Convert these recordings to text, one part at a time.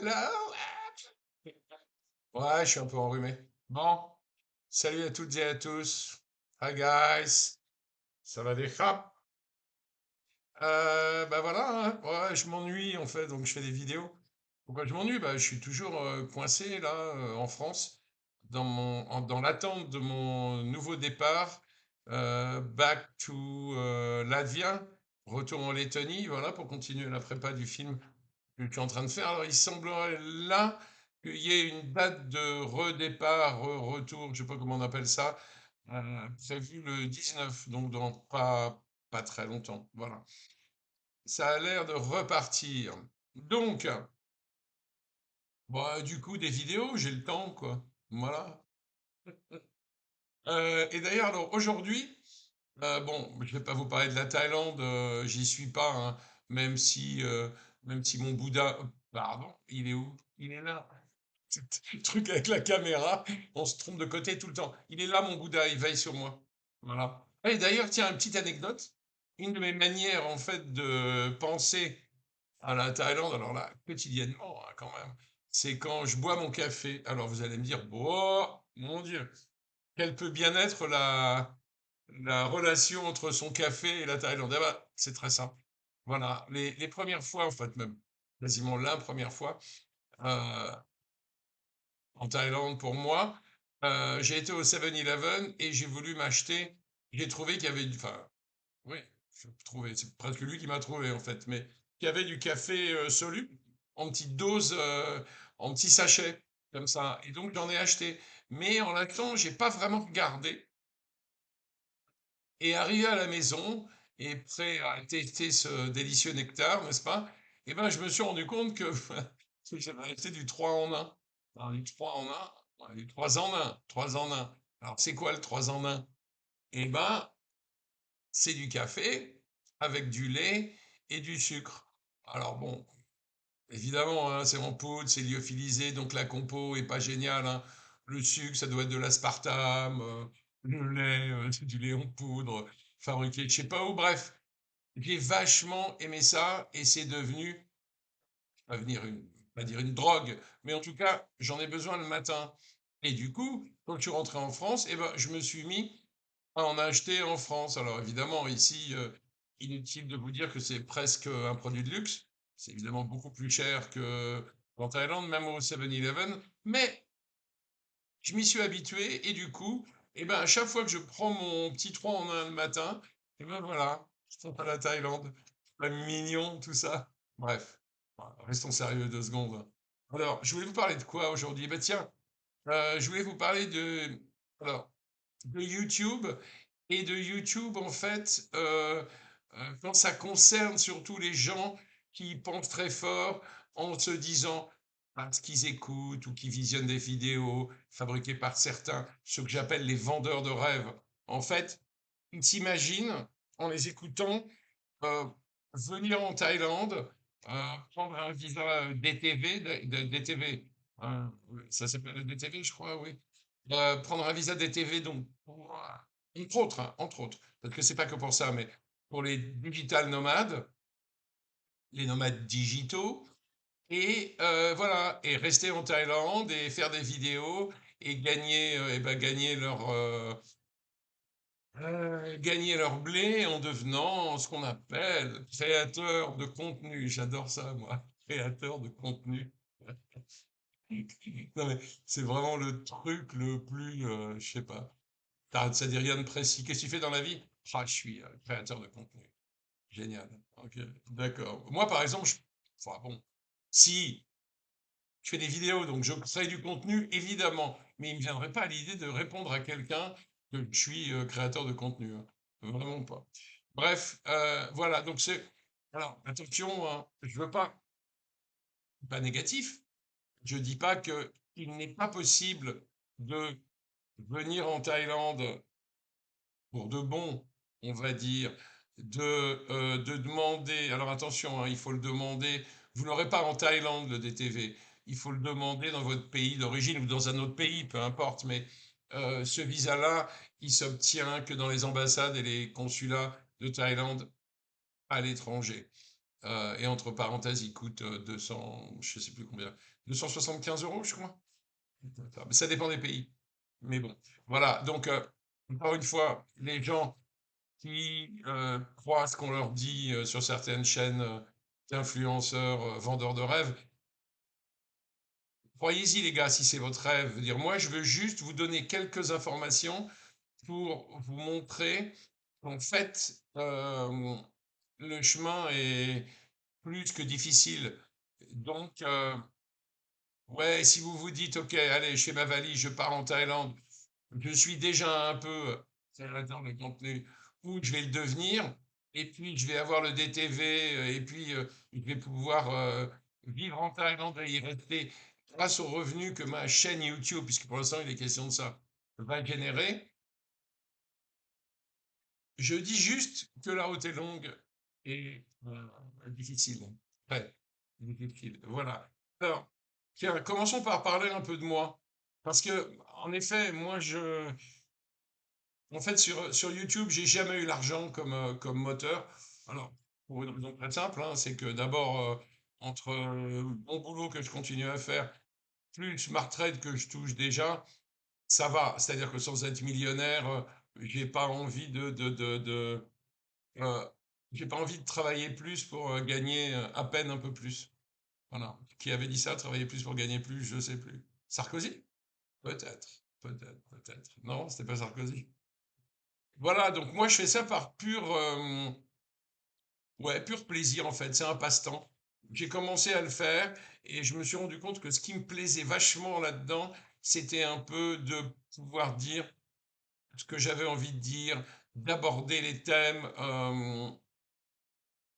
Hello. Ouais, je suis un peu enrhumé. Bon, salut à toutes et à tous. Hi guys. Ça va des crapes? Bah voilà, hein. Ouais, je m'ennuie en fait, donc je fais des vidéos. Pourquoi je m'ennuie? Bah, je suis toujours coincé là en France, dans l'attente de mon nouveau départ, back to Latvia, retour en Lettonie, voilà, pour continuer la prépa du film que je suis en train de faire. Alors, il semblerait là qu'il y ait une date de redépart, retour, je sais pas comment on appelle ça, prévue le 19, donc dans pas très longtemps. Voilà. Ça a l'air de repartir. Donc, bah, du coup, des vidéos, j'ai le temps, quoi. Voilà. Et d'ailleurs, alors aujourd'hui, bon, je vais pas vous parler de la Thaïlande, j'y suis pas, hein, même si, euh, même si mon Bouddha, pardon, il est où? Il est là. Le truc avec la caméra, on se trompe de côté tout le temps. Il est là, mon Bouddha, il veille sur moi. Voilà. Et d'ailleurs, tiens, une petite anecdote. Une de mes manières, en fait, de penser à la Thaïlande, alors là, quotidiennement, hein, quand même, c'est quand je bois mon café. Alors vous allez me dire, oh, mon Dieu, quelle peut bien être la relation entre son café et la Thaïlande? Eh ben, c'est très simple. Voilà, les premières fois, en fait, même quasiment la première fois, euh, en Thaïlande pour moi, j'ai été au 7-Eleven et j'ai voulu m'acheter, j'ai trouvé qu'il y avait, enfin, oui, je trouvais, c'est presque lui qui m'a trouvé en fait, mais qu'il y avait du café soluble en petite dose, en petits sachets, comme ça. Et donc j'en ai acheté. Mais en l'achetant, j'ai pas vraiment regardé. Et arrivé à la maison, et prêt à tester ce délicieux nectar, n'est-ce pas? Eh ben, je me suis rendu compte que j'avais acheté du 3 en un. Alors, du 3 en un, ouais, du 3 en un, 3 en un. Alors, c'est quoi le 3 en un? Eh ben, c'est du café avec du lait et du sucre. Alors bon, évidemment, hein, c'est en poudre, c'est lyophilisé, donc la compo est pas géniale, hein. Le sucre, ça doit être de l'aspartame, le lait, c'est du lait en poudre, fabriqué je sais pas où. Bref, j'ai vachement aimé ça et c'est devenu, va venir une, pas dire une drogue, mais en tout cas, j'en ai besoin le matin. Et du coup, quand je suis rentré en France, eh ben, je me suis mis à en acheter en France. Alors évidemment, ici, inutile de vous dire que c'est presque un produit de luxe. C'est évidemment beaucoup plus cher qu'en Thaïlande, même au 7-Eleven. Mais je m'y suis habitué et du coup, eh ben, à chaque fois que je prends mon petit 3 en un le matin, eh ben voilà, je tombe à la Thaïlande. Pas mignon, tout ça. Bref, voilà, restons sérieux 2 secondes. Alors, je voulais vous parler de quoi aujourd'hui? Ben tiens, je voulais vous parler alors, de YouTube et de YouTube, en fait, quand ça concerne surtout les gens qui pensent très fort en se disant parce qu'ils écoutent ou qui visionnent des vidéos fabriquées par certains, ce que j'appelle les vendeurs de rêves. En fait, ils s'imaginent, en les écoutant, euh, venir en Thaïlande, prendre un visa DTV, DTV, ça s'appelle le DTV, je crois, oui. Prendre un visa DTV, donc, entre autres, hein, entre autres, parce que c'est pas que pour ça, mais pour les digital nomades, les nomades digitaux, et voilà, et rester en Thaïlande et faire des vidéos et gagner, eh ben, gagner leur blé en devenant ce qu'on appelle créateur de contenu. J'adore ça, moi, créateur de contenu. Non, mais c'est vraiment le truc le plus, je sais pas, ça dit rien de précis. Qu'est-ce que tu fais dans la vie? Ah, je suis créateur de contenu. Génial. Ok, d'accord. Moi, par exemple, enfin bon, si je fais des vidéos, donc je crée du contenu, évidemment, mais il ne me viendrait pas à l'idée de répondre à quelqu'un que je suis créateur de contenu, hein. Vraiment pas. Bref, voilà, donc c'est... Alors, attention, hein, je veux pas négatif, je dis pas que il n'est pas possible de venir en Thaïlande pour de bon, on va dire, de demander, alors attention, hein, il faut le demander, vous l'aurez pas en Thaïlande, le DTV, il faut le demander dans votre pays d'origine ou dans un autre pays, peu importe, mais ce visa-là, il s'obtient que dans les ambassades et les consulats de Thaïlande à l'étranger. Et entre parenthèses, il coûte 200, je sais plus combien, 275 €, je crois. Ça dépend des pays. Mais bon, voilà. Donc, encore une fois, les gens qui croient ce qu'on leur dit sur certaines chaînes d'influenceurs, vendeurs de rêves, croyez-y, les gars, si c'est votre rêve. Je veux dire, moi, je veux juste vous donner quelques informations pour vous montrer qu'en fait, le chemin est plus que difficile. Donc, ouais, si vous vous dites, OK, allez, je fais ma valise, je pars en Thaïlande, je suis déjà un peu créateur de contenu, ou je vais le devenir, et puis je vais avoir le DTV, et puis je vais pouvoir vivre en Thaïlande et y rester grâce aux revenus que ma chaîne YouTube, puisque pour l'instant il est question de ça, va générer. Je dis juste que la route est longue et difficile. Très difficile. Voilà. Alors, tiens, commençons par parler un peu de moi. Parce que, en effet, en fait, sur YouTube, j'ai jamais eu l'argent comme moteur. Alors, pour une raison très simple, hein, c'est que d'abord, entre mon boulot que je continue à faire, plus ma retraite que je touche déjà, ça va. C'est-à-dire que sans être millionnaire, j'ai pas envie euh, j'ai pas envie de travailler plus pour gagner à peine un peu plus. Voilà. Qui avait dit ça, travailler plus pour gagner plus, je sais plus. Sarkozy? Peut-être, peut-être. Non, c'était pas Sarkozy. Voilà, donc moi je fais ça par ouais, pur plaisir en fait, c'est un passe-temps. J'ai commencé à le faire et je me suis rendu compte que ce qui me plaisait vachement là-dedans, c'était un peu de pouvoir dire ce que j'avais envie de dire, d'aborder les thèmes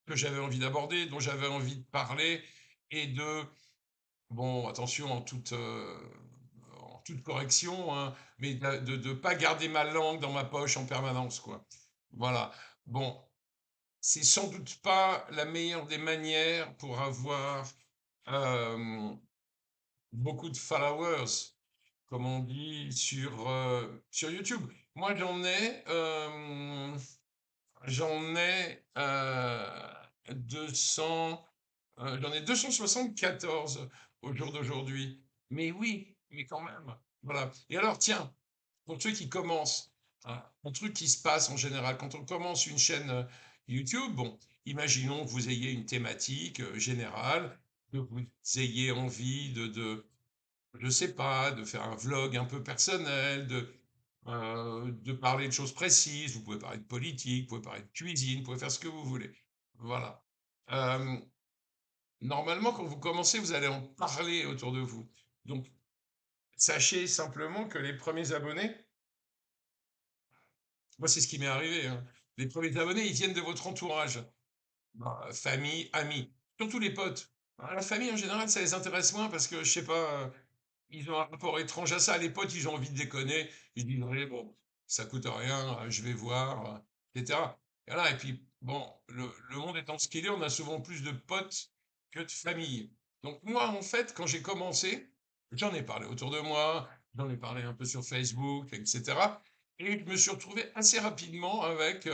que j'avais envie d'aborder, dont j'avais envie de parler, et de, bon, attention en toute correction, hein, mais de pas garder ma langue dans ma poche en permanence, quoi. Voilà. Bon, c'est sans doute pas la meilleure des manières pour avoir euh, beaucoup de followers, comme on dit sur YouTube. Moi, j'en ai 200, j'en ai 274 au jour d'aujourd'hui. Mais oui, mais quand même. Voilà. Et alors, tiens, pour ceux qui commencent, hein, un truc qui se passe en général, quand on commence une chaîne YouTube, bon, imaginons que vous ayez une thématique générale, que vous ayez envie je sais pas, de faire un vlog un peu personnel, de parler de choses précises. Vous pouvez parler de politique, vous pouvez parler de cuisine, vous pouvez faire ce que vous voulez. Voilà. Euh, Normalement, quand vous commencez, vous allez en parler autour de vous. Donc, sachez simplement que les premiers abonnés, moi, c'est ce qui m'est arrivé, hein. Les premiers abonnés, ils viennent de votre entourage, bah, famille, amis, surtout les potes. Ah, la famille, en général, ça les intéresse moins parce que, je sais pas, ils ont un rapport étrange à ça. Les potes, ils ont envie de déconner. Ils disent, ouais, bon, ça coûte rien, je vais voir, etc. Et voilà. Et puis, bon, le monde étant ce qu'il est, on a souvent plus de potes que de famille. Donc, moi, en fait, quand j'ai commencé, j'en ai parlé autour de moi, j'en ai parlé un peu sur Facebook, etc. Et je me suis retrouvé assez rapidement avec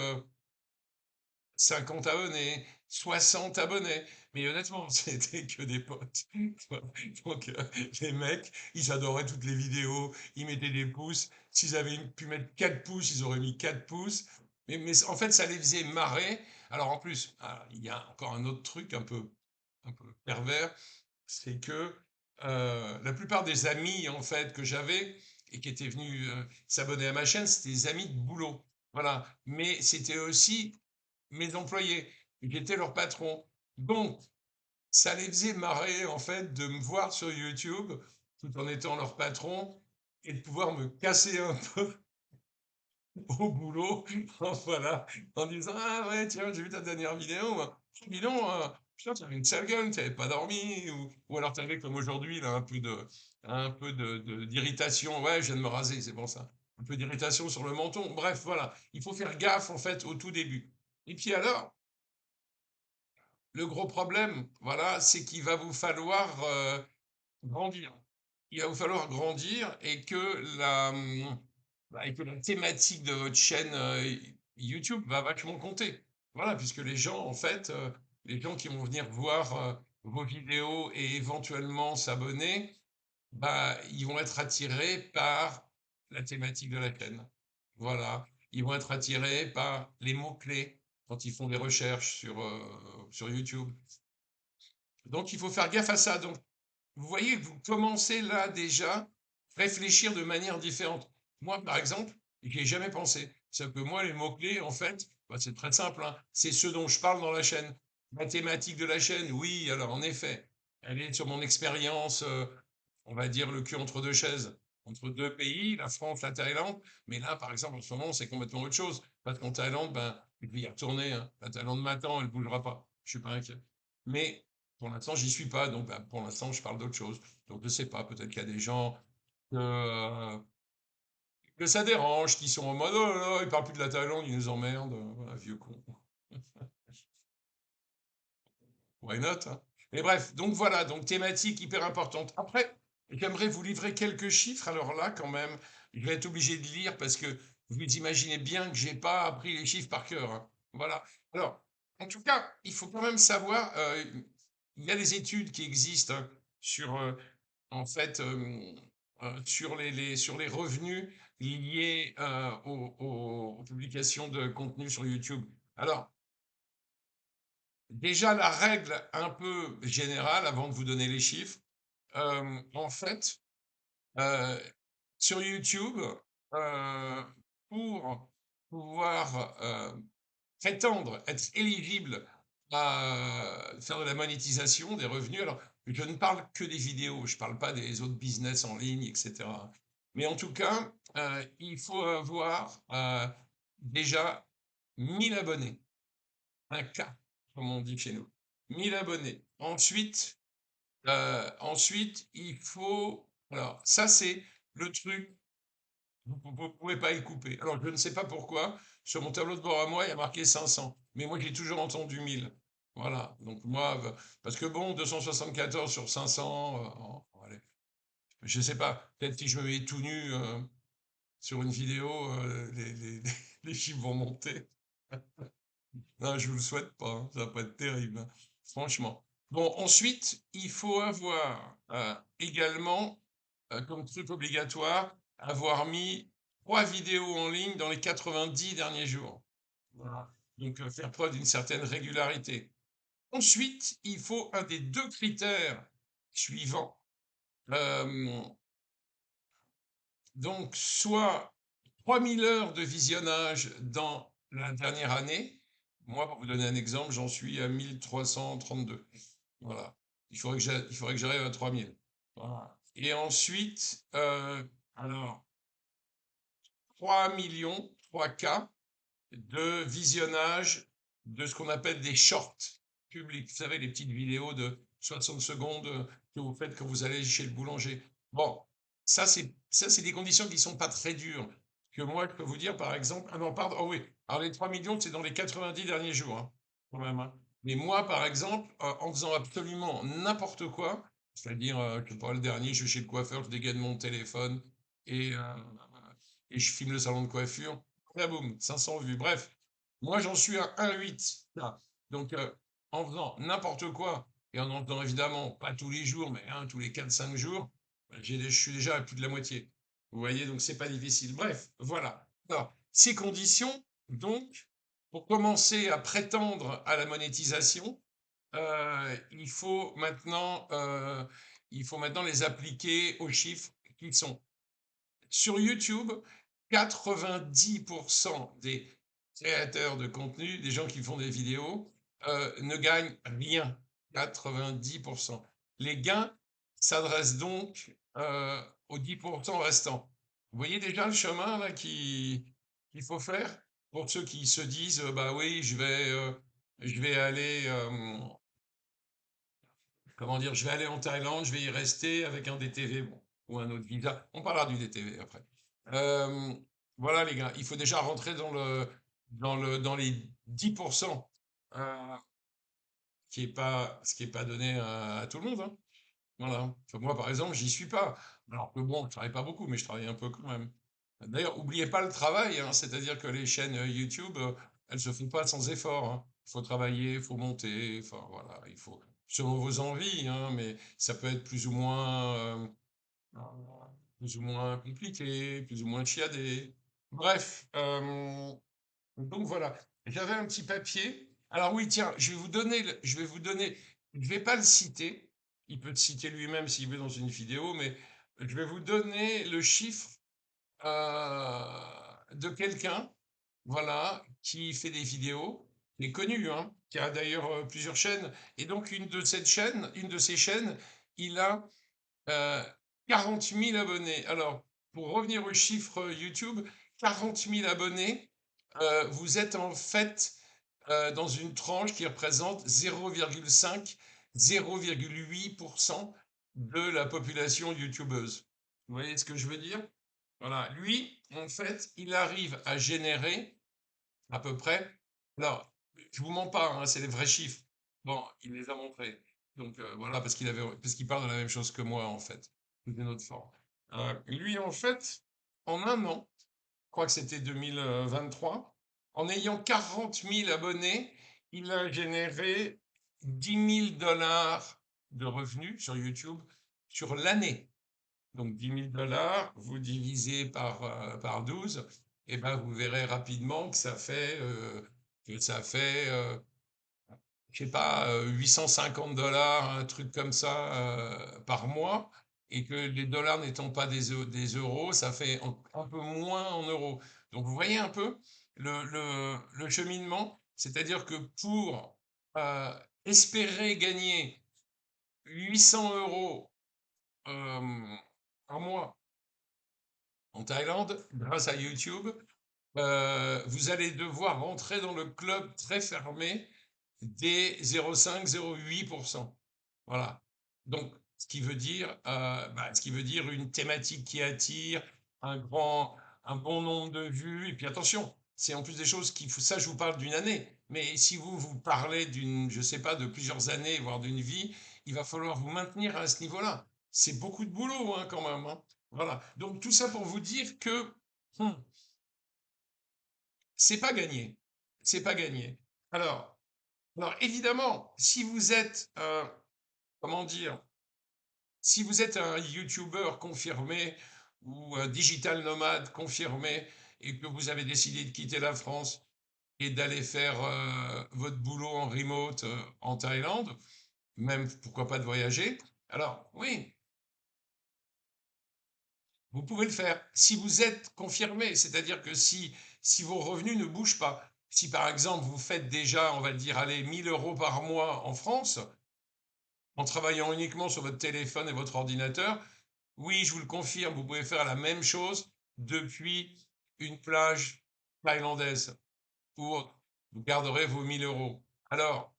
50 abonnés, 60 abonnés. Mais honnêtement, c'était que des potes. Donc, les mecs, ils adoraient toutes les vidéos, ils mettaient des pouces. S'ils avaient pu mettre 4 pouces, ils auraient mis 4 pouces. Mais en fait, ça les faisait marrer. Alors, en plus, il y a encore un autre truc un peu pervers, c'est que la plupart des amis, en fait, que j'avais et qui étaient venus s'abonner à ma chaîne, c'était des amis de boulot. Voilà. Mais c'était aussi mes employés. J'étais leur patron. Donc, ça les faisait marrer, en fait, de me voir sur YouTube, tout en étant leur patron, et de pouvoir me casser un peu au boulot, voilà, en disant: «Ah ouais, tiens, j'ai vu ta dernière vidéo, dis donc, putain, tu avais une sale gueule, tu avais pas dormi», ou alors tu avais, comme aujourd'hui, là, d'irritation. Ouais, je viens de me raser, c'est pour ça. Un peu d'irritation sur le menton. Bref, voilà. Il faut faire gaffe, en fait, au tout début. Et puis alors, le gros problème, voilà, c'est qu'il va vous falloir grandir. Il va vous falloir grandir et que la thématique de votre chaîne YouTube va vachement compter. Voilà, puisque les gens, en fait, les gens qui vont venir voir vos vidéos et éventuellement s'abonner, bah, ils vont être attirés par la thématique de la chaîne. Voilà. Ils vont être attirés par les mots-clés quand ils font des recherches sur YouTube. Donc, il faut faire gaffe à ça. Donc, vous voyez que vous commencez là déjà à réfléchir de manière différente. Moi, par exemple, j'y ai jamais pensé. C'est que moi, les mots-clés, en fait, bah, c'est très simple, hein. C'est ce dont je parle dans la chaîne. La thématique de la chaîne, oui, alors en effet, elle est sur mon expérience, on va dire le cul entre deux chaises, entre deux pays, la France, la Thaïlande. Mais là, par exemple, en ce moment, c'est complètement autre chose. Parce qu'en Thaïlande, ben, je vais y retourner, hein. La Thaïlande m'attend, elle ne bougera pas. Je suis pas inquiet. Mais pour l'instant, j'y suis pas, donc bah, pour l'instant, je parle d'autre chose. Donc je sais pas, peut-être qu'il y a des gens que ça dérange, qui sont en mode oh là là, ils parlent plus de la Thaïlande, ils nous emmerdent, voilà, vieux con. Why not, hein. Mais bref, donc voilà, donc thématique hyper importante. Après, j'aimerais vous livrer quelques chiffres. Alors là, quand même, je vais être obligé de lire parce que vous imaginez bien que j'ai pas appris les chiffres par cœur, hein. Voilà. Alors, en tout cas, il faut quand même savoir, il y a des études qui existent, hein, sur, en fait, sur sur les revenus liés aux publications de contenu sur YouTube. Alors, déjà, la règle un peu générale, avant de vous donner les chiffres, en fait, euh, sur YouTube, euh, pour pouvoir prétendre être éligible à faire de la monétisation des revenus. Alors, je ne parle que des vidéos, je ne parle pas des autres business en ligne, etc. Mais en tout cas, il faut avoir déjà 1000 abonnés, un K, comme on dit chez nous. 1000 abonnés. Ensuite, il faut... Alors, ça, c'est le truc, vous ne pouvez pas y couper. Alors, je ne sais pas pourquoi, sur mon tableau de bord à moi, il y a marqué 500. Mais moi, j'ai toujours entendu 1000. Voilà. Donc, moi, parce que bon, 274 sur 500, allez, je ne sais pas. Peut-être si je me mets tout nu sur une vidéo, les chiffres vont monter. Non, je vous le souhaite pas, hein, ça va pas être terrible, hein, franchement. Bon, ensuite, il faut avoir également, comme truc obligatoire, avoir mis 3 vidéos en ligne dans les 90 derniers jours. Voilà. Donc, faire preuve d'une certaine régularité. Ensuite, il faut un des deux critères suivants. Euh, donc, soit 3000 heures de visionnage dans la dernière année. Moi, pour vous donner un exemple, j'en suis à 1332. Voilà. Il faudrait que j'arrive à 3000. Voilà. Et ensuite, alors, 3 millions, 3K de visionnage de ce qu'on appelle des shorts publics. Vous savez, les petites vidéos de 60 secondes que vous faites quand vous allez chez le boulanger. Bon, ça, c'est des conditions qui ne sont pas très dures. Que moi, je peux vous dire, par exemple, ah non, pardon, oh oui, alors les 3 millions, c'est dans les 90 derniers jours, hein, quand même, hein. Mais moi, par exemple, en faisant absolument n'importe quoi, c'est-à-dire que pour le dernier, je vais chez le coiffeur, je dégaine mon téléphone et, euh, et je filme le salon de coiffure, là, boum, 500 vues. Bref, moi, j'en suis à 1,8 là. Donc, en faisant n'importe quoi, et en faisant évidemment, pas tous les jours, mais tous les 4-5 jours, ben, je suis déjà à plus de la moitié. Vous voyez, donc c'est pas difficile. Bref, voilà. Alors, ces conditions, donc, pour commencer à prétendre à la monétisation, il faut maintenant les appliquer aux chiffres qui sont sur YouTube. 90% des créateurs de contenu, des gens qui font des vidéos, ne gagnent rien. 90%. Les gains s'adressent donc aux 10% restants. Vous voyez déjà le chemin là qu'il faut faire pour ceux qui se disent bah oui, je vais aller comment dire, je vais aller en Thaïlande, je vais y rester avec un DTV, bon, ou un autre visa. On parlera du DTV après. Euh, voilà les gars, il faut déjà rentrer dans les 10%, ce qui est pas donné à tout le monde, hein. Voilà. Enfin, moi par exemple, j'y suis pas. Alors que bon, je travaille pas beaucoup, mais je travaille un peu quand même. D'ailleurs, oubliez pas le travail, hein, c'est-à-dire que les chaînes YouTube, elles se font pas sans effort, hein. Il faut travailler, il faut monter, enfin voilà, il faut selon vos envies, hein, mais ça peut être plus ou moins compliqué, plus ou moins chiadé. Bref, donc voilà. J'avais un petit papier. Alors oui, tiens, je vais pas le citer. Il peut le citer lui-même s'il veut dans une vidéo, mais je vais vous donner le chiffre de quelqu'un, voilà, qui fait des vidéos, qui est connu, hein, qui a d'ailleurs plusieurs chaînes. Et donc une de ces chaînes, il a 40 000 abonnés. Alors, pour revenir au chiffre YouTube, 40 000 abonnés, vous êtes en fait dans une tranche qui représente 0,5, 0,8% de la population youtubeuse. Vous voyez ce que je veux dire? Voilà, lui, en fait, il arrive à générer à peu près. Alors, je vous mens pas, hein, c'est les vrais chiffres. Bon, il les a montrés. Donc voilà, parce qu'il parle de la même chose que moi, en fait, sous une autre forme. Lui, en fait, en un an, je crois que c'était 2023, en ayant 40 000 abonnés, il a généré 10 000 $ de revenus sur YouTube sur l'année. Donc 10 000 $, vous divisez par 12, et ben vous verrez rapidement que ça fait je sais pas, 850 $, un truc comme ça, par mois, et que les dollars n'étant pas des euros, ça fait un peu moins en euros. Donc vous voyez un peu le cheminement, c'est-à-dire que pour espérer gagner 800 euros par mois en Thaïlande, grâce à YouTube, vous allez devoir rentrer dans le club très fermé des 0,5-0,8%. Voilà. Donc, ce qui veut dire une thématique qui attire, un grand, un bon nombre de vues. Et puis attention, c'est en plus des choses ça, je vous parle d'une année. Mais si vous parlez je sais pas, de plusieurs années, voire d'une vie, il va falloir vous maintenir à ce niveau-là. C'est beaucoup de boulot, hein, quand même, hein. Voilà. Donc, tout ça pour vous dire que, hmm, c'est pas gagné. C'est pas gagné. Alors, alors évidemment, si vous êtes, comment dire, si vous êtes un YouTuber confirmé ou un digital nomade confirmé et que vous avez décidé de quitter la France et d'aller faire votre boulot en remote en Thaïlande, même pourquoi pas de voyager, alors oui, vous pouvez le faire. Si vous êtes confirmé, c'est-à-dire que si vos revenus ne bougent pas, si par exemple vous faites déjà, on va dire, allez, 1 000 € par mois en France, en travaillant uniquement sur votre téléphone et votre ordinateur, oui, je vous le confirme, vous pouvez faire la même chose depuis une plage thaïlandaise ou autre. Vous garderez vos 1 000 €. Alors,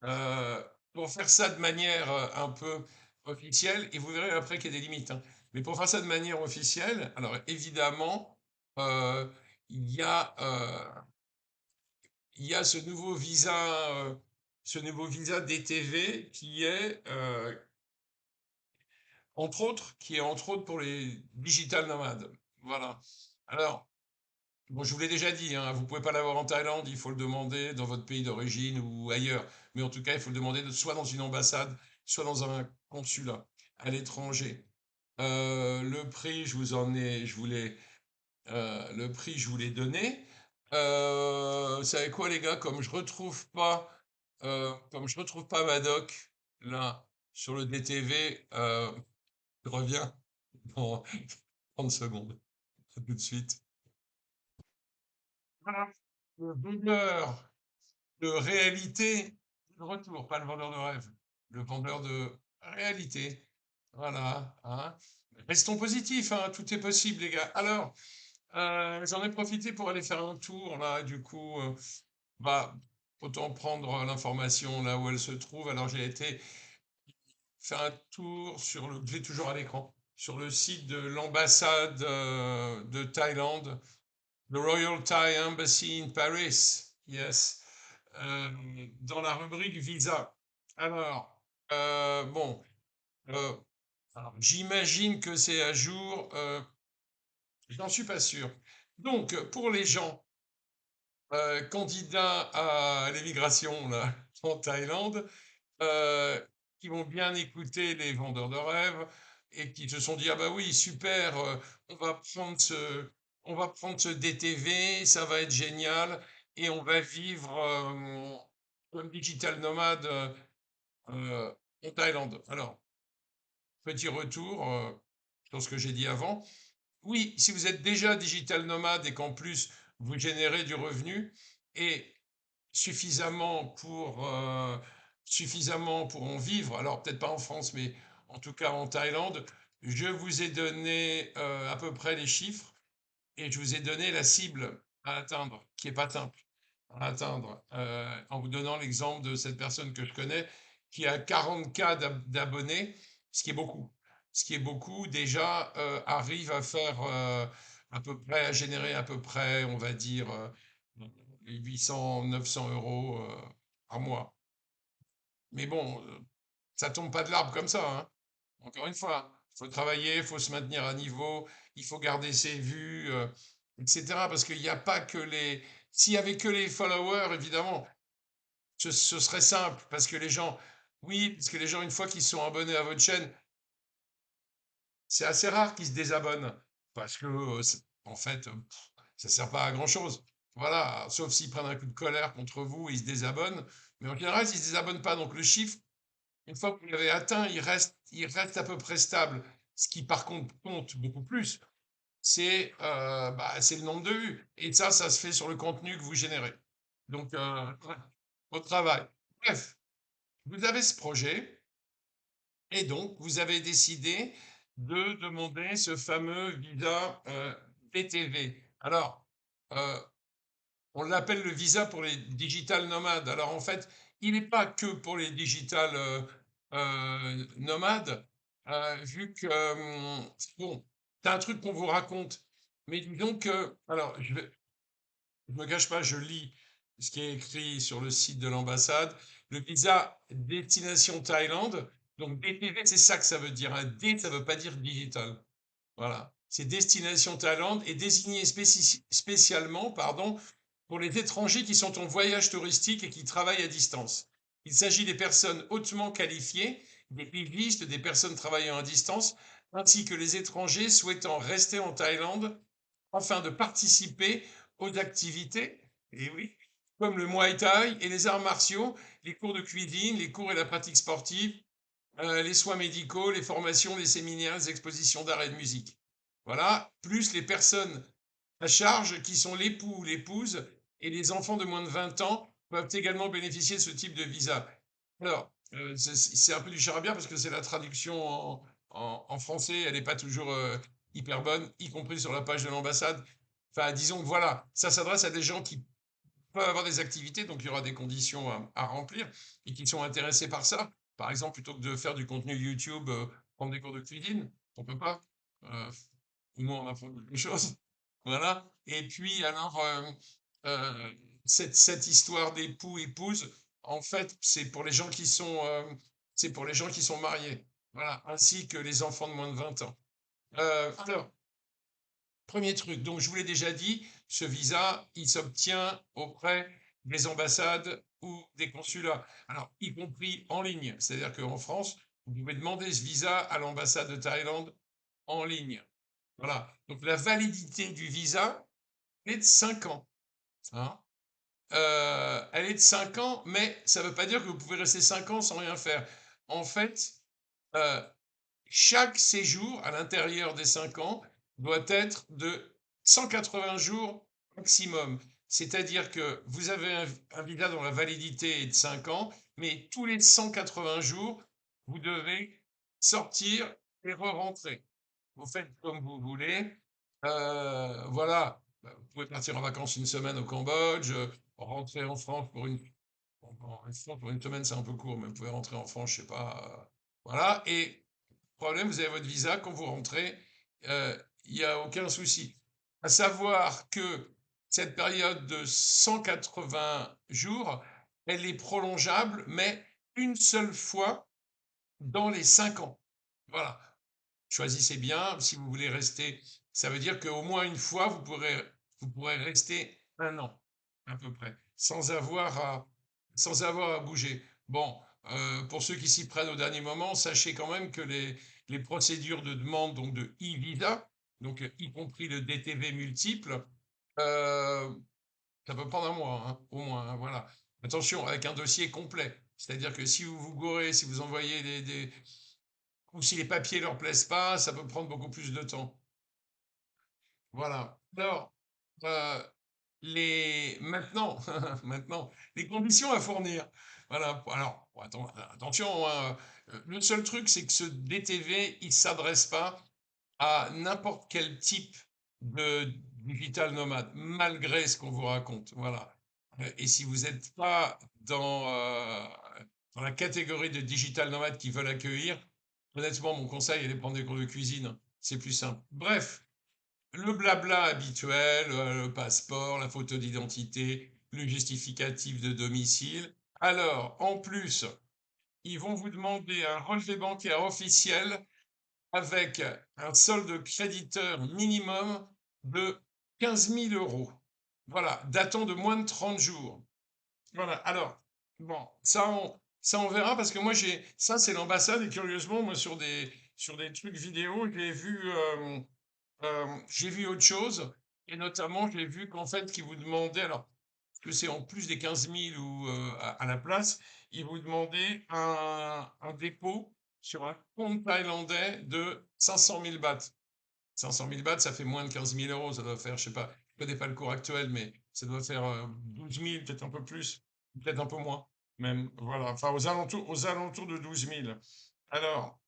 euh, pour faire ça de manière un peu officielle, et vous verrez après qu'il y a des limites, hein, mais pour faire ça de manière officielle, alors évidemment, euh, il y a, euh, il y a ce nouveau visa DTV qui est entre autres pour les digital nomades. Voilà. Alors, bon, je vous l'ai déjà dit, hein, vous pouvez pas l'avoir en Thaïlande, il faut le demander dans votre pays d'origine ou ailleurs. Mais en tout cas, il faut le demander soit dans une ambassade, soit dans un consulat à l'étranger. Le prix, le prix, je vous l'ai donné. Vous savez quoi, les gars, comme je retrouve pas Madoc là sur le DTV, je reviens dans 30 secondes. À tout de suite. Voilà. Le vendeur de réalité, de retour, pas le vendeur de rêve, le vendeur de réalité. Voilà, hein. Restons positifs, hein, tout est possible, les gars. Alors, j'en ai profité pour aller faire un tour, là, du coup, bah, autant prendre l'information là où elle se trouve. Alors, j'ai été faire un tour je l'ai toujours à l'écran, sur le site de l'ambassade de Thaïlande, the Royal Thai Embassy in Paris. Yes. Dans la rubrique visa. Alors, bon, euh, alors, j'imagine que c'est à jour. J'en suis pas sûr. Donc, pour les gens candidats à l'émigration là, en Thaïlande, qui vont bien écouter les vendeurs de rêves et qui se sont dit, ah bah oui, super, on va prendre on va prendre ce DTV, ça va être génial et on va vivre comme digital nomade en Thaïlande. Alors, petit retour sur ce que j'ai dit avant. Oui, si vous êtes déjà digital nomade et qu'en plus vous générez du revenu et suffisamment pour en vivre, alors peut-être pas en France, mais en tout cas en Thaïlande, je vous ai donné à peu près les chiffres et je vous ai donné la cible à atteindre, qui est pas simple à atteindre, en vous donnant l'exemple de cette personne que je connais qui a 40K d'abonnés, ce qui est beaucoup. Ce qui est beaucoup, déjà, arrive à faire à peu près, à générer à peu près, on va dire, 800, 900 euros par mois. Mais bon, ça tombe pas de l'arbre comme ça, hein. Encore une fois, il faut travailler, il faut se maintenir à niveau, il faut garder ses vues, etc. Parce qu'il n'y a pas que les... S'il y avait que les followers, évidemment, ce serait simple. Parce que les gens, oui, parce que les gens, une fois qu'ils sont abonnés à votre chaîne, c'est assez rare qu'ils se désabonnent. Parce que, en fait, ça sert pas à grand-chose. Voilà, sauf s'ils prennent un coup de colère contre vous et ils se désabonnent. Mais en général, ils ne se désabonnent pas. Donc le chiffre, une fois que vous l'avez atteint, il reste à peu près stable. Ce qui, par contre, compte beaucoup plus, c'est le nombre de vues. Et ça se fait sur le contenu que vous générez. Donc, au travail. Bref, vous avez ce projet et donc vous avez décidé de demander ce fameux visa DTV. Alors, euh, on l'appelle le visa pour les digital nomades. Alors en fait, il n'est pas que pour les digital nomades, vu que, bon, c'est un truc qu'on vous raconte. Mais disons que, alors, je me cache pas, je lis ce qui est écrit sur le site de l'ambassade. Le visa destination Thaïlande, donc DTV, c'est ça que ça veut dire. Un D, ça veut pas dire digital. Voilà. C'est destination Thaïlande et désigné spécialement, pardon, pour les étrangers qui sont en voyage touristique et qui travaillent à distance. Il s'agit des personnes hautement qualifiées, des pigistes, des personnes travaillant à distance, ainsi que les étrangers souhaitant rester en Thaïlande afin de participer aux activités, et oui, comme le Muay Thai et les arts martiaux, les cours de cuisine, les cours et la pratique sportive, les soins médicaux, les formations, les séminaires, les expositions d'art et de musique. Voilà, plus les personnes à charge qui sont l'époux ou l'épouse et les enfants de moins de 20 ans peuvent également bénéficier de ce type de visa. Alors, c'est un peu du charabia parce que c'est la traduction en français, elle n'est pas toujours hyper bonne, y compris sur la page de l'ambassade. Enfin, disons que voilà, ça s'adresse à des gens qui peuvent avoir des activités, donc il y aura des conditions à remplir et qui sont intéressés par ça. Par exemple, plutôt que de faire du contenu YouTube, prendre des cours de cuisine, on peut pas. Euh, Nous, on apprend quelque chose. Voilà. Et puis, alors, cette histoire d'époux, épouse, en fait, c'est pour les gens qui sont mariés. Voilà. Ainsi que les enfants de moins de 20 ans. Alors, premier truc, donc je vous l'ai déjà dit, ce visa, il s'obtient auprès des ambassades ou des consulats. Alors, y compris en ligne. C'est-à-dire qu'en France, vous pouvez demander ce visa à l'ambassade de Thaïlande en ligne. Voilà. Donc, la validité du visa est de 5 ans. Hein. Elle est de 5 ans, mais ça ne veut pas dire que vous pouvez rester 5 ans sans rien faire. En fait, euh, chaque séjour à l'intérieur des 5 ans doit être de 180 jours maximum. C'est-à-dire que vous avez un visa dont la validité est de 5 ans, mais tous les 180 jours, vous devez sortir et re-rentrer. Vous faites comme vous voulez. Voilà. Vous pouvez partir en vacances une semaine au Cambodge, rentrer en France pour pour une semaine, c'est un peu court, mais vous pouvez rentrer en France, je sais pas. Voilà. Et problème, vous avez votre visa, quand vous rentrez, il n'y a aucun souci. À savoir que cette période de 180 jours, elle est prolongeable, mais une seule fois dans les 5 ans. Voilà. Choisissez bien, si vous voulez rester, ça veut dire qu'au moins une fois, vous pourrez rester 1 an, à peu près, sans avoir à bouger. Bon, Pour ceux qui s'y prennent au dernier moment, sachez quand même que les procédures de demande donc de e-visa, donc y compris le DTV multiple, euh, ça peut prendre un mois, hein, au moins, hein, voilà. Attention, avec un dossier complet. C'est-à-dire que si vous vous gourez, si vous envoyez ou si les papiers leur plaisent pas, ça peut prendre beaucoup plus de temps. Voilà. Alors, euh, maintenant, maintenant, les conditions à fournir. Voilà. Alors, bon, attention, hein, le seul truc, c'est que ce DTV, il s'adresse pas à n'importe quel type de digital nomade, malgré ce qu'on vous raconte. Voilà. Et si vous n'êtes pas dans la catégorie de digital nomades qui veulent accueillir, honnêtement, mon conseil est de prendre des cours de cuisine. C'est plus simple. Bref, le blabla habituel, le passeport, la photo d'identité, le justificatif de domicile. Alors, en plus, ils vont vous demander un relevé bancaire officiel avec un solde créditeur minimum de 15 000 euros. Voilà, datant de moins de 30 jours. Voilà, alors, bon, ça on verra parce que moi ça c'est l'ambassade et curieusement, moi sur des trucs vidéo, j'ai vu autre chose et notamment j'ai vu qu'en fait, qu'ils vous demandaient, alors, que c'est en plus des 15 000 ou à la place, ils vous demandaient un dépôt sur un compte thaïlandais de 500 000 bahts. 500 000 bahts, ça fait moins de 15 000 euros. Ça doit faire, je sais pas, je connais pas le cours actuel, mais ça doit faire 12 000, peut-être un peu plus, peut-être un peu moins, même. Voilà, enfin aux alentours de 12 000. Alors,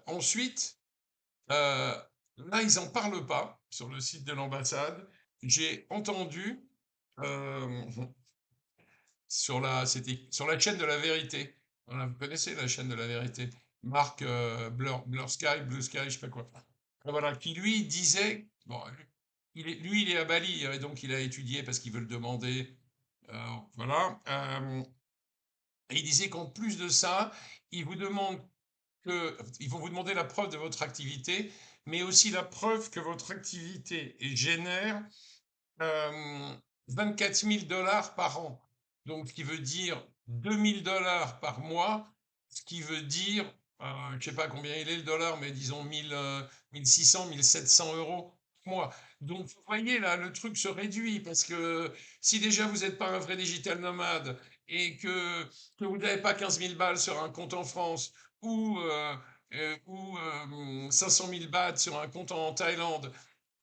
ensuite, là, ils n'en parlent pas sur le site de l'ambassade. J'ai entendu euh, c'était sur la chaîne de la vérité. Voilà, vous connaissez la chaîne de la vérité. Marc Blur Sky, Blue Sky, je sais pas quoi. Voilà, qui lui disait, bon, lui, il est à Bali, et donc il a étudié parce qu'il veut le demander. Voilà. Et il disait qu'en plus de ça, il vous demande ils vont vous demander la preuve de votre activité, mais aussi la preuve que votre activité génère 24 000 dollars par an. Donc, ce qui veut dire 2 000 dollars par mois, ce qui veut dire, je ne sais pas combien il est le dollar, mais disons 1600, 1700 euros par mois. Donc, vous voyez, là, le truc se réduit parce que si déjà vous n'êtes pas un vrai digital nomade et que vous n'avez pas 15 000 balles sur un compte en France ou 500 000 bahts sur un compte en Thaïlande,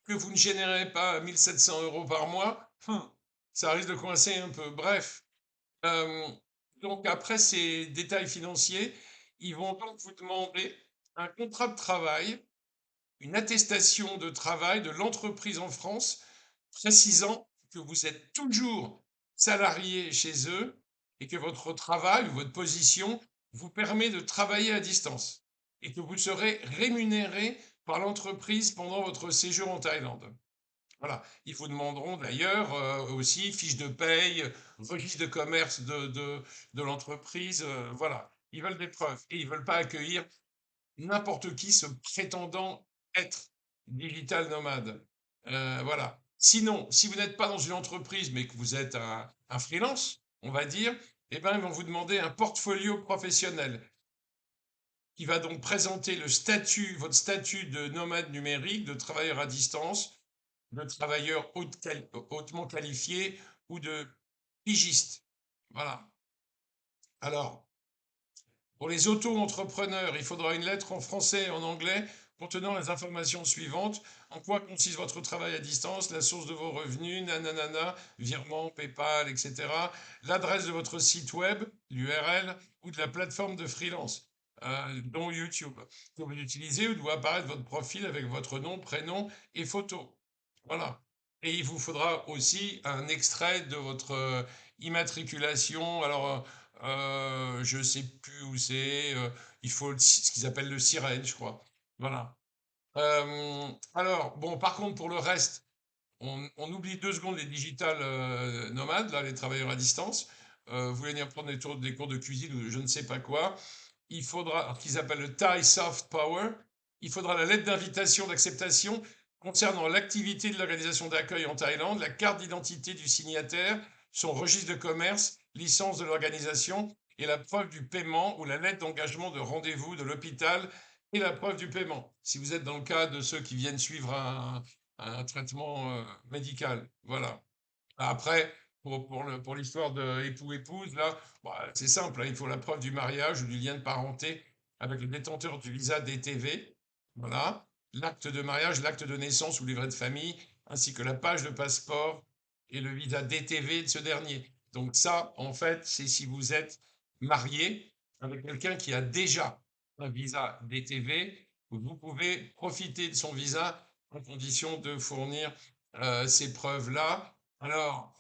que vous ne générez pas 1700 euros par mois, ça risque de coincer un peu. Bref, euh, donc après ces détails financiers, ils vont donc vous demander un contrat de travail, une attestation de travail de l'entreprise en France, précisant que vous êtes toujours salarié chez eux et que votre travail ou votre position vous permet de travailler à distance et que vous serez rémunéré par l'entreprise pendant votre séjour en Thaïlande. Voilà. Ils vous demanderont d'ailleurs aussi fiche de paye, registre de commerce de l'entreprise. Voilà. Ils veulent des preuves et ils veulent pas accueillir n'importe qui se prétendant être digital nomade. Voilà. Sinon, si vous n'êtes pas dans une entreprise mais que vous êtes un freelance, on va dire, eh ben, ils vont vous demander un portfolio professionnel qui va donc présenter votre statut de nomade numérique, de travailleur à distance, de travailleur hautement qualifié ou de pigiste. Voilà. Alors, pour les auto-entrepreneurs, il faudra une lettre en français et en anglais contenant les informations suivantes. En quoi consiste votre travail à distance, la source de vos revenus, nanana, virement, PayPal, etc. L'adresse de votre site web, l'URL, ou de la plateforme de freelance, dont YouTube, que vous utilisez, où doit apparaître votre profil avec votre nom, prénom et photo. Voilà. Et il vous faudra aussi un extrait de votre immatriculation. Alors, je sais plus où c'est. Il faut ce qu'ils appellent le sirène, je crois. Voilà. Alors, bon, par contre, pour le reste, on oublie 2 secondes les digital nomades, là, les travailleurs à distance. Vous voulez venir prendre des cours de cuisine ou je ne sais pas quoi. Il faudra, alors, qu'ils appellent le Thai Soft Power, il faudra la lettre d'invitation d'acceptation concernant l'activité de l'organisation d'accueil en Thaïlande, la carte d'identité du signataire, son registre de commerce, licence de l'organisation et la preuve du paiement ou la lettre d'engagement de rendez-vous de l'hôpital et la preuve du paiement. Si vous êtes dans le cas de ceux qui viennent suivre un traitement médical. Voilà. Après, pour l'histoire de époux-épouse, là, bah, c'est simple, hein, il faut la preuve du mariage ou du lien de parenté avec le détenteur du visa DTV. Voilà. L'acte de mariage, l'acte de naissance ou livret de famille, ainsi que la page de passeport et le visa DTV de ce dernier. Donc ça, en fait, c'est si vous êtes marié avec quelqu'un qui a déjà un visa DTV, vous pouvez profiter de son visa en condition de fournir ces preuves-là. Alors,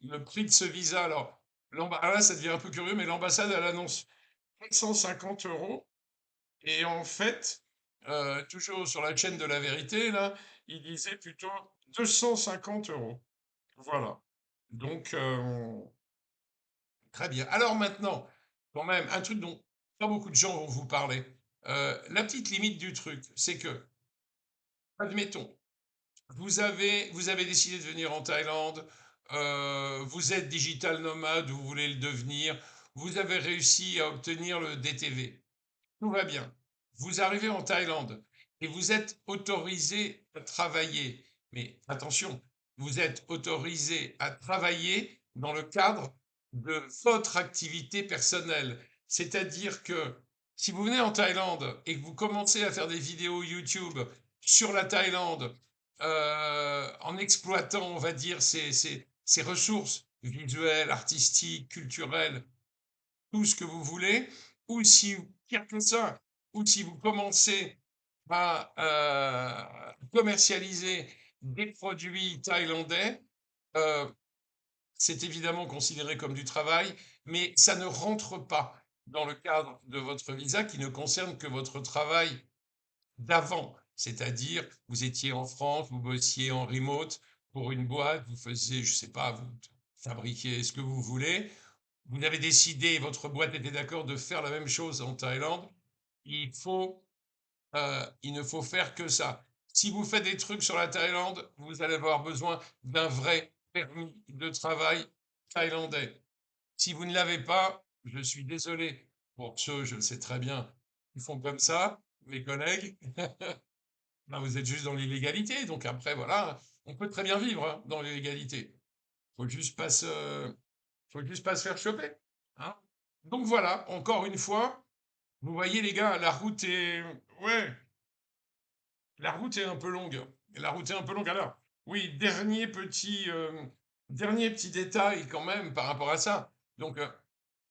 le prix de ce visa, alors, là, ça devient un peu curieux, mais l'ambassade, elle annonce 450 euros. Et en fait, toujours sur la chaîne de la vérité, là, il disait plutôt 250 euros. Voilà. Donc, très bien. Alors maintenant, quand même, un truc dont pas beaucoup de gens vont vous parler. La petite limite du truc, c'est que, admettons, vous avez décidé de venir en Thaïlande, vous êtes digital nomade, vous voulez le devenir, vous avez réussi à obtenir le DTV. Tout va bien. Vous arrivez en Thaïlande et vous êtes autorisé à travailler. Mais attention, vous êtes autorisé à travailler dans le cadre de votre activité personnelle. C'est-à-dire que si vous venez en Thaïlande et que vous commencez à faire des vidéos YouTube sur la Thaïlande, en exploitant, on va dire, ces ressources visuelles, artistiques, culturelles, tout ce que vous voulez, ou si, pire que ça, ou si vous commencez à commercialiser des produits thaïlandais, euh, c'est évidemment considéré comme du travail, mais ça ne rentre pas dans le cadre de votre visa qui ne concerne que votre travail d'avant. C'est-à-dire, vous étiez en France, vous bossiez en remote pour une boîte, vous faisiez, je sais pas, vous fabriquiez ce que vous voulez, vous avez décidé, votre boîte était d'accord de faire la même chose en Thaïlande, il ne faut faire que ça. Si vous faites des trucs sur la Thaïlande, vous allez avoir besoin d'un vrai permis de travail thaïlandais. Si vous ne l'avez pas, je suis désolé pour ceux, je le sais très bien, qui font comme ça, mes collègues. Ben, vous êtes juste dans l'illégalité, donc après, voilà, on peut très bien vivre hein, dans l'illégalité. Faut juste pas se, faut juste pas se faire choper. Hein. Donc voilà, encore une fois, vous voyez les gars, ouais, la route est un peu longue. La route est un peu longue. Alors, oui, dernier petit détail quand même par rapport à ça. Donc,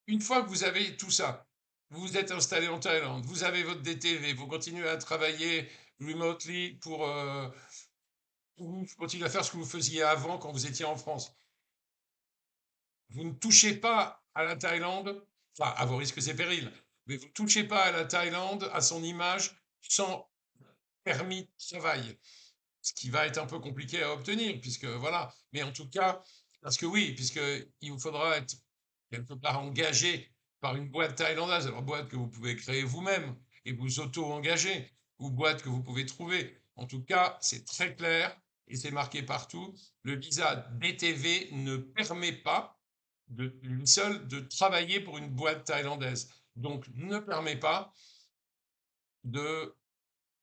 une fois que vous avez tout ça, vous vous êtes installé en Thaïlande, vous avez votre DTV, vous continuez à travailler remotely vous continuez à faire ce que vous faisiez avant quand vous étiez en France. Vous ne touchez pas à la Thaïlande, enfin, à vos risques et périls, mais vous ne touchez pas à la Thaïlande, à son image, sans permis de travail. Ce qui va être un peu compliqué à obtenir, puisque voilà. Mais en tout cas, parce que oui, puisqu'il vous faudra être quelque part engagé par une boîte thaïlandaise, alors boîte que vous pouvez créer vous-même et vous auto-engager, ou boîte que vous pouvez trouver. En tout cas, c'est très clair et c'est marqué partout. Le visa DTV ne permet pas lui seul de travailler pour une boîte thaïlandaise. Donc, ne permet pas de,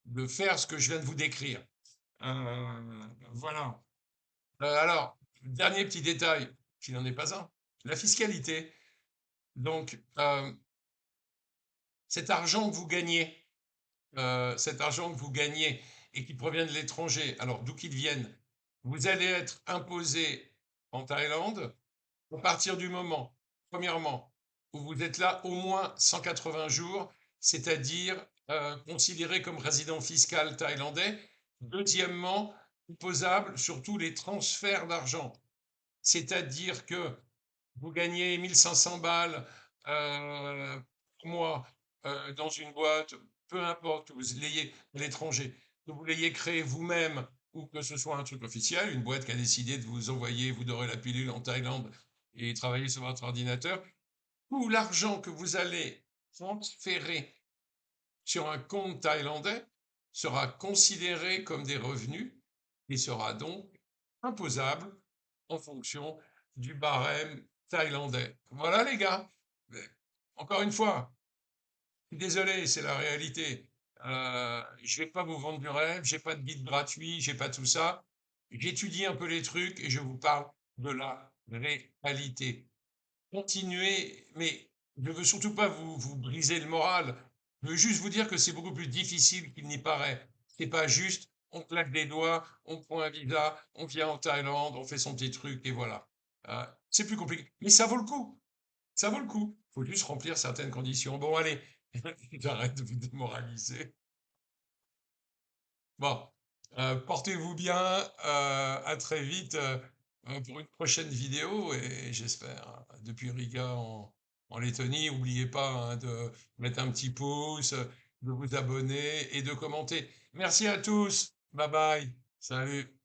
de faire ce que je viens de vous décrire. Voilà. Alors, dernier petit détail, qui n'en est pas un, la fiscalité. Donc, cet argent que vous gagnez, cet argent que vous gagnez et qui provient de l'étranger, alors d'où qu'il vienne, vous allez être imposé en Thaïlande à partir du moment, premièrement, où vous êtes là au moins 180 jours, c'est-à-dire considéré comme résident fiscal thaïlandais. Deuxièmement, imposable sur tous les transferts d'argent. C'est-à-dire que vous gagnez 1500 balles par mois dans une boîte, peu importe que vous l'ayez à l'étranger, que vous l'ayez créé vous-même ou que ce soit un truc officiel, une boîte qui a décidé de vous envoyer, vous dorez la pilule en Thaïlande et travailler sur votre ordinateur, tout l'argent que vous allez transférer sur un compte thaïlandais sera considéré comme des revenus et sera donc imposable en fonction du barème thaïlandais. Voilà les gars. Mais encore une fois, je suis désolé, c'est la réalité. Je vais pas vous vendre du rêve, j'ai pas de guide gratuit, j'ai pas tout ça. J'étudie un peu les trucs et je vous parle de la réalité. Continuez, mais je veux surtout pas vous briser le moral. Je veux juste vous dire que c'est beaucoup plus difficile qu'il n'y paraît. C'est pas juste, on claque des doigts, on prend un visa, on vient en Thaïlande, on fait son petit truc et voilà. C'est plus compliqué, mais ça vaut le coup. Ça vaut le coup. Faut juste remplir certaines conditions. Bon, allez, j'arrête de vous démoraliser. Bon, portez-vous bien. À très vite pour une prochaine vidéo et j'espère depuis Riga en Lettonie. N'oubliez pas hein, de mettre un petit pouce, de vous abonner et de commenter. Merci à tous. Bye bye. Salut.